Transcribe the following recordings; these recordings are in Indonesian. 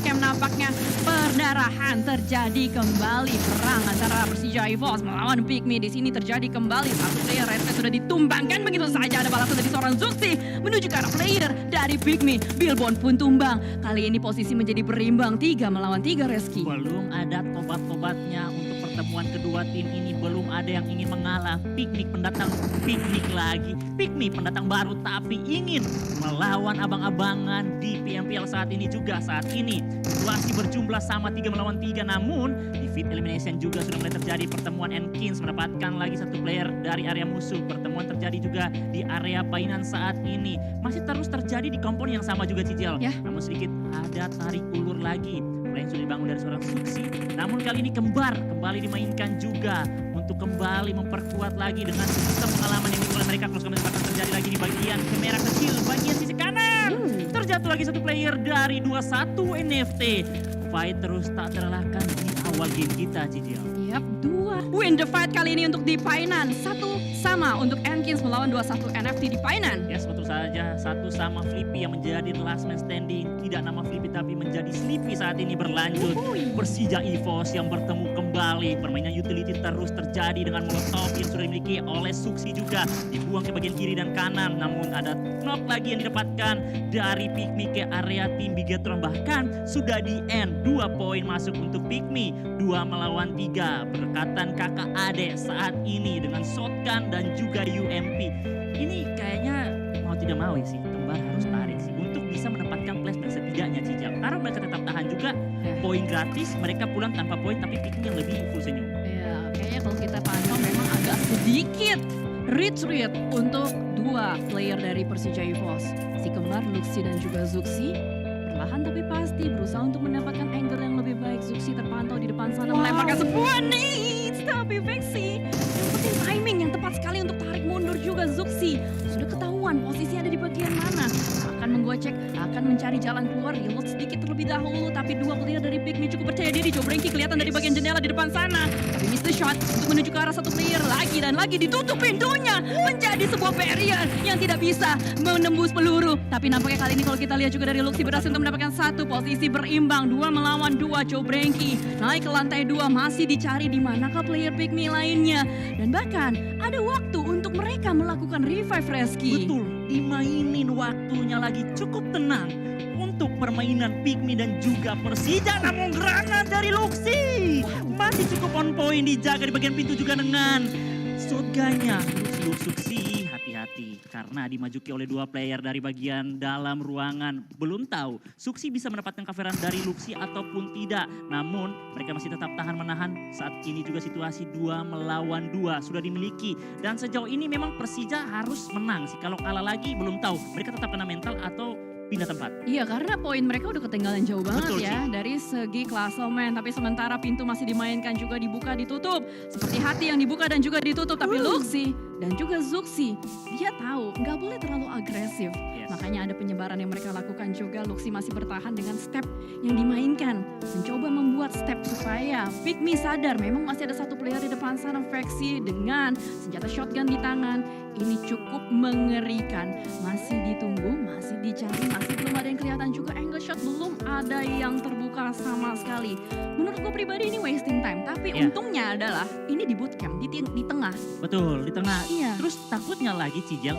bootcamp nampaknya perdarahan terjadi kembali. Perang antara Persija EVOS melawan Pygmy. Di sini terjadi kembali. Satu player Redfest sudah ditumbangkan begitu saja. Ada balasan dari seorang Zuxi menuju ke arah player dari Pygmy. Billbone pun tumbang. Kali ini posisi menjadi berimbang 3 melawan 3, Reski. Belum ada tobat-tobatnya untuk pertemuan kedua tim ini. Belum ada yang ingin mengalah. Pygmy pendatang, Pygmy lagi. Pygmy pendatang baru tapi ingin melawan abang-abangan di PMPL saat ini juga. Saat ini situasi berjumlah sama 3 melawan 3, namun di Fit Elimination juga sudah mulai terjadi pertemuan Enkins mendapatkan lagi satu player dari area musuh. Pertemuan terjadi juga di area Painan saat ini. Masih terus terjadi di kompon yang sama juga, Cijel. Ya. Namun sedikit ada tarik ulur lagi. Yang sudah dibangun dari seorang Suksi. Namun kali ini kembali dimainkan juga untuk kembali memperkuat lagi dengan sistem pengalaman yang dimulai mereka. Terus kembali terjadi lagi di bagian kamera kecil, bagian sisi kanan. Terjatuh lagi satu player dari 21 NFT. Fight terus tak terelakkan di awal game kita, Cijel. Yap, 2 win the fight kali ini untuk di Painan. 1 sama untuk Enkins melawan 21 NFT di Painan. Yes, betul saja. 1 sama Flippy yang menjadi last man standing. Tidak nama Flippy tapi menjadi Sleepy saat ini berlanjut. Persija EVOS yang bertemu kembali. Permainan utility terus terjadi dengan molotov yang sudah dimiliki oleh Suksi juga. Dibuang ke bagian kiri dan kanan. Namun ada knock lagi yang didapatkan dari Pygmy ke area tim Bigetron. Bahkan sudah di end. 2 poin masuk untuk Pygmy. 2 melawan 3. Berkatan kakak adek saat ini dengan shotgun dan juga UMP. Ini kayaknya mau tidak mau sih, kembar harus tarik sih untuk bisa mendapatkan flashback setidaknya, Cijal. Karena mereka tetap tahan juga poin gratis, mereka pulang tanpa poin tapi Pygmy yang lebih full senyum. Ya, kayaknya kalau kita pantau memang agak sedikit retreat untuk 2 player dari Persija EVOS. Si kembar Luxi dan juga Zuxi perlahan tapi pasti berusaha untuk mendapatkan angle yang lebih baik. Zuxi terpantau di depan sana melemparkan sebuah needs, tapi Vexi dapetin timing yang tepat sekali untuk tarik mundur juga. Zuxi sudah ketahuan posisinya ada di bagian mana, akan menggocek, akan mencari jalan keluar, reload sedikit terlebih dahulu, tapi 2 player dari Pygmy cukup percaya diri. Jobrenki kelihatan dari bagian jendela di depan sana, tapi miss the shot untuk menuju ke arah satu player lagi dan lagi ditutup pintunya menjadi sebuah barrier yang tidak bisa menembus peluru. Tapi nampaknya kali ini kalau kita lihat juga dari Luxi berhasil untuk mendapatkan 1 posisi berimbang 2 melawan 2. Jobrenki naik ke lantai 2, masih dicari di manakah player Pygmy lainnya, dan bahkan ada waktu untuk mereka melakukan revive, Reski. Betul, dimainin waktunya lagi cukup tenang untuk permainan Pygmy dan juga Persija. Namun granat dari Luxi masih cukup on point, dijaga di bagian pintu juga dengan shotgunnya. Suksi hati-hati karena dimajuki oleh 2 player dari bagian dalam ruangan. Belum tahu Suksi bisa mendapatkan coveran dari Luxi ataupun tidak. Namun mereka masih tetap tahan menahan. Saat ini juga situasi 2 melawan 2 sudah dimiliki. Dan sejauh ini memang Persija harus menang sih. Kalau kalah lagi belum tahu mereka tetap kena mental atau pindah tempat. Iya, karena poin mereka udah ketinggalan jauh banget. Betul ya sih. dari segi klasemen. Tapi sementara pintu masih dimainkan juga, dibuka ditutup. Seperti hati yang dibuka dan juga ditutup. Tapi Luxi dan juga Zuxi, dia tahu nggak boleh terlalu agresif. Yes. Makanya ada penyebaran yang mereka lakukan juga. Luxi masih bertahan dengan step yang dimainkan. Mencoba membuat step supaya Pygmy sadar memang masih ada 1 player di depan sana, Vexi dengan senjata shotgun di tangan. Ini cukup mengerikan. Masih ditunggu, masih dicari, masih belum ada yang kelihatan juga. Angle shot belum ada yang terbuka sama sekali. Menurut gue pribadi ini wasting time. Tapi untungnya adalah ini di bootcamp, di tengah. Betul, di tengah. Iya. Terus takutnya lagi, Cijal,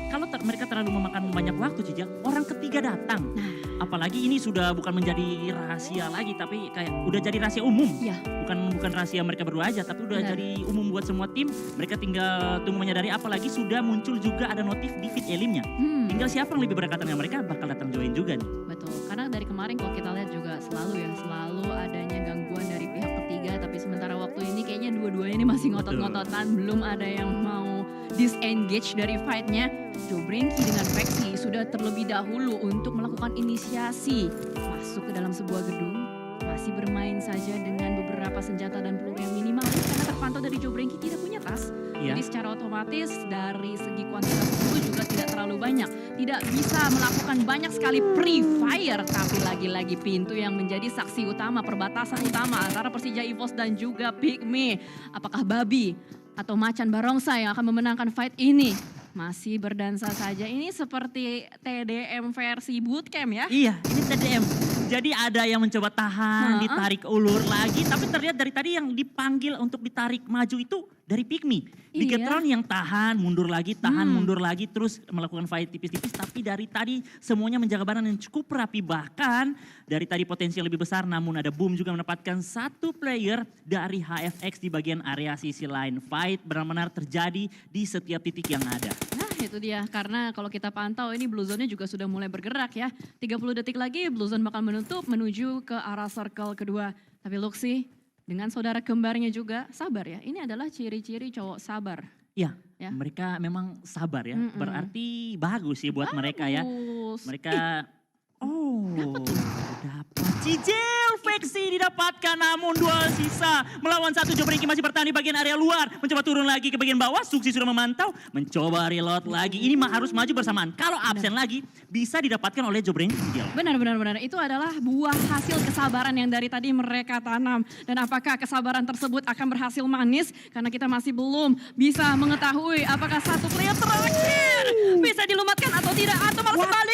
kalau mereka terlalu memakan banyak waktu, Cijal, orang ketiga datang. Apalagi ini sudah bukan menjadi rahasia lagi, tapi kayak udah jadi rahasia umum. Iya. Bukan rahasia mereka berdua aja, tapi udah Benar. jadi umum buat semua tim. Mereka tinggal tunggu menyadari, apalagi sudah muncul juga ada notif di feed elimnya. Tinggal siapa yang lebih berdekatan dengan mereka bakal datang join juga nih. Betul, karena dari kemarin kalau kita lihat juga selalu adanya gangguan dari pihak ketiga. Tapi sementara waktu ini kayaknya dua-duanya ini masih ngotot-ngototan. Belum ada yang mau disengage dari fightnya. Jobrenki dengan Vexi sudah terlebih dahulu untuk melakukan inisiasi masuk ke dalam sebuah gedung. Masih bermain saja dengan beberapa senjata dan peluru yang minimal karena terpantau dari Jobrenki tidak punya tas. Iya. Jadi secara otomatis dari segi kuantitas peluru juga tidak terlalu banyak. Tidak bisa melakukan banyak sekali pre-fire. Tapi lagi-lagi pintu yang menjadi saksi utama, perbatasan utama antara Persija EVOS dan juga Pygmy. Apakah babi atau macan barongsai yang akan memenangkan fight ini? Masih berdansa saja. Ini seperti TDM versi bootcamp ya. Iya, ini TDM. Jadi ada yang mencoba tahan, ditarik ulur lagi. Tapi terlihat dari tadi yang dipanggil untuk ditarik maju itu dari Pikmi. Bigetron yang tahan, mundur lagi, tahan, mundur lagi. Terus melakukan fight tipis-tipis. Tapi dari tadi semuanya menjaga badan yang cukup rapi. Bahkan dari tadi potensi yang lebih besar. Namun ada Boom juga mendapatkan satu player dari HFX di bagian area sisi lain. Fight benar-benar terjadi di setiap titik yang ada. Itu dia, karena kalau kita pantau ini Blue Zone-nya juga sudah mulai bergerak ya. 30 detik lagi Blue Zone bakal menutup menuju ke arah circle kedua. Tapi Luxi dengan saudara kembarnya juga sabar ya. Ini adalah ciri-ciri cowok sabar. Ya, mereka memang sabar ya. Berarti bagus sih buat mereka ya. Mereka, dapat Cicil Veksi didapatkan, namun duel sisa melawan satu. Jobrinki masih bertahan di bagian area luar, mencoba turun lagi ke bagian bawah. Suksi sudah memantau, mencoba reload lagi. Ini harus maju bersamaan. Kalau absen lagi bisa didapatkan oleh Jobrinki. Benar. Itu adalah buah hasil kesabaran yang dari tadi mereka tanam. Dan apakah kesabaran tersebut akan berhasil manis? Karena kita masih belum bisa mengetahui apakah satu player terakhir bisa dilumatkan atau tidak. Atau malah sekali